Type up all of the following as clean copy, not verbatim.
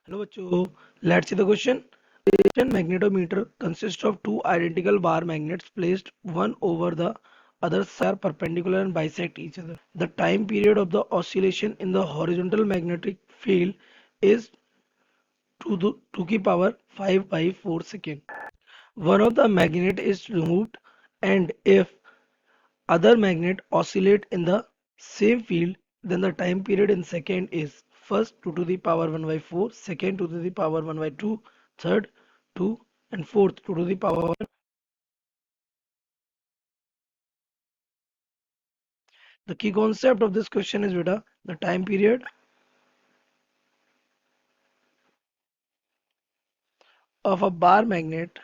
Hello बच्चों, let's see the question. A magnetometer consists of two identical bar magnets placed one over the other side are perpendicular and bisect each other. The time period of the oscillation in the horizontal magnetic field is 2 की power 5 by 4 second. One of the magnet is removed and if other magnet oscillate in the same field, then the time period in second is first 2 to the power 1 by 4, second 2 to the power 1 by 2, third 2 and fourth 2 to the power 1. The key concept of this question is beta the time period of a bar magnet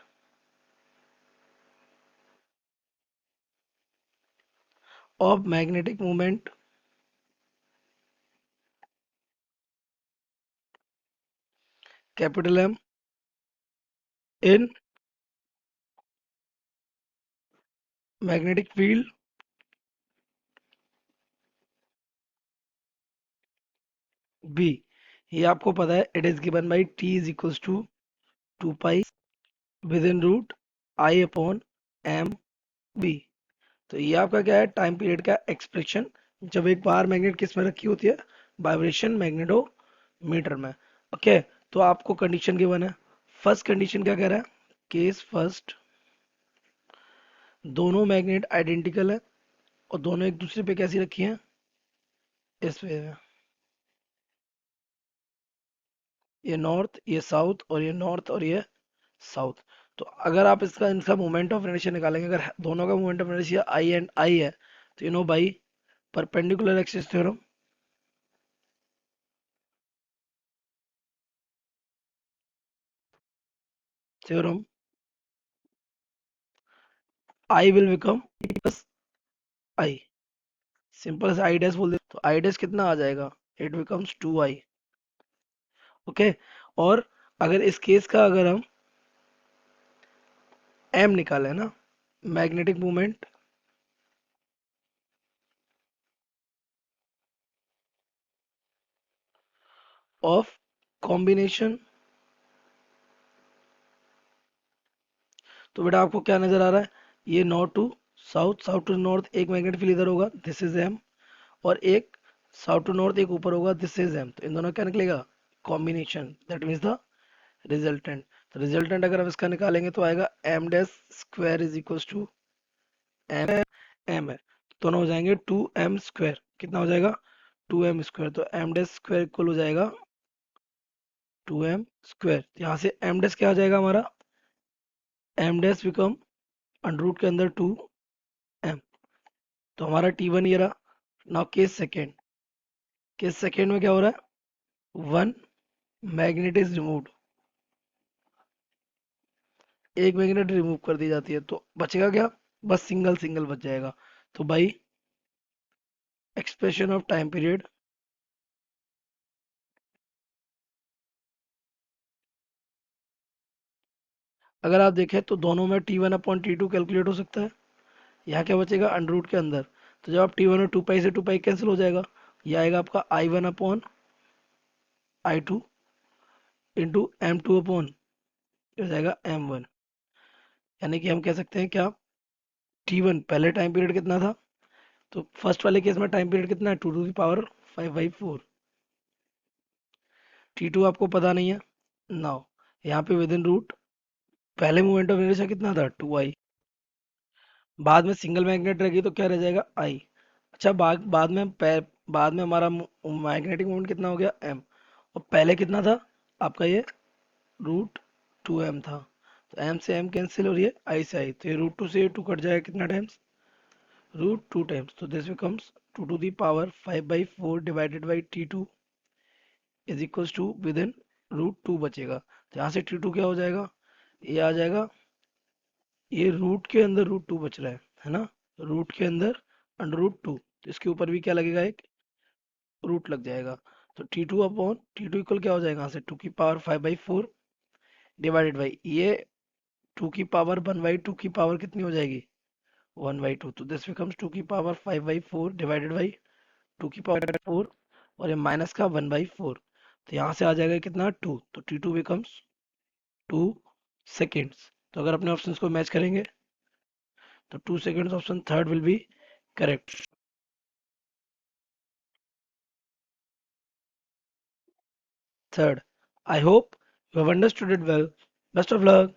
of magnetic moment capital M in magnetic field B. ये आपको पता है it is given by T is equals to 2 pi within root I upon M B. तो ये आपका क्या है time period का एक्सप्रेशन जब एक बार मैग्नेट किस में रखी होती है वाइब्रेशन मैग्नेटोमीटर में। ओके, तो आपको कंडीशन गिवन है। फर्स्ट कंडीशन क्या कह रहा है? केस फर्स्ट, दोनों मैग्नेट आइडेंटिकल है और दोनों एक दूसरे पे कैसी रखी हैं, इस वे में। ये नॉर्थ, ये साउथ और ये नॉर्थ और ये साउथ। तो अगर आप इसका इनका मोमेंट ऑफ इनर्शिया निकालेंगे, अगर दोनों का moment of inertia I and I है तो you know by perpendicular axis theorem, theorem I will become plus I. Simple से आई डैश बोल दे तो आई डैश कितना आ जाएगा, इट बिकम्स 2i। ओके, और अगर इस केस का अगर हम m निकालें ना, मैग्नेटिक मोमेंट ऑफ कॉम्बिनेशन, तो बेटा आपको क्या नजर आ रहा है, ये north to south, south to north एक मैग्नेट फील्ड इधर होगा, दिस इज m, और एक साउथ टू नॉर्थ एक ऊपर होगा, दिस इज m। तो इन दोनों क्या निकलेगा, combination, that means the resultant. तो रिजल्टेंट अगर हम इसका निकालेंगे तो आएगा m dash square is equals to m, m है, दोनों हो जाएंगे 2m स्क्वायर। कितना हो जाएगा, 2m स्क्वायर। तो m डैश स्क्वायर इक्वल हो जाएगा 2m स्क्वायर। यहाँ से m डैश क्या आ जाएगा हमारा, m dash become under root के अंदर 2m। तो हमारा T1 ये रहा। नाउ केस सेकेंड में क्या हो रहा है, वन मैग्नेट इज रिमूव्ड, एक मैग्नेट रिमूव कर दी जाती है तो बचेगा क्या, बस सिंगल सिंगल बच जाएगा। तो by expression of time period, अगर आप देखें तो दोनों में T1/T2 कैलकुलेट हो सकता है। यहाँ क्या बचेगा, अंडर रूट के अंदर। तो जब आप T1 और 2 पाई से 2 पाई कैंसिल हो जाएगा, ये आएगा आपका I1/I2 इंटू M2 हो जाएगा M1। यानी कि हम कह सकते हैं क्या, T1 पहले टाइम पीरियड कितना था, तो फर्स्ट वाले केस में टाइम पीरियड कितना है, 2 टू द पावर 5/4। T2 आपको पता नहीं है। नाउ यहाँ पे विद इन रूट पहले मोमेंट ऑफ इनर्शिया कितना था, 2i, बाद में सिंगल मैग्नेट रहेगी तो क्या रह जाएगा, आई। अच्छा, बाद में हमारा मैग्नेटिक मोमेंट कितना हो गया, m, और पहले कितना था आपका, ये √2m था। तो m से m कैंसिल हो रही है, i से i, तो ये √2 से 2 कट जाएगा कितना टाइम्स, √2 टाइम्स। तो this becomes 2 to the power 5/4 divided by T2 is equals to within √2 बचेगा। तो यहाँ से T2 क्या हो जाएगा, ये आ जाएगा, ये रूट के अंदर √2 बच रहा है ना, रूट के अंदर अंडर √2, तो इसके ऊपर भी क्या लगेगा, एक रूट लग जाएगा। तो T2 इक्वल क्या हो जाएगा, यहाँ से 2 की पावर 5/4 डिवाइडेड बाई ये 2 की पावर 1/2 की पावर कितनी हो जाएगी, 1/2। तो दिस बिकम्स 2 की पावर 5/4 डिवाइडेड बाई 2 की पावर 4, और ये माइनस का 1/4। तो यहाँ से आ जाएगा कितना 2, तो T2 बिकम्स 2 सेकेंड्स। तो अगर अपने ऑप्शंस को मैच करेंगे तो 2 seconds option third will be correct. Third, I hope you have understood it well, best of luck.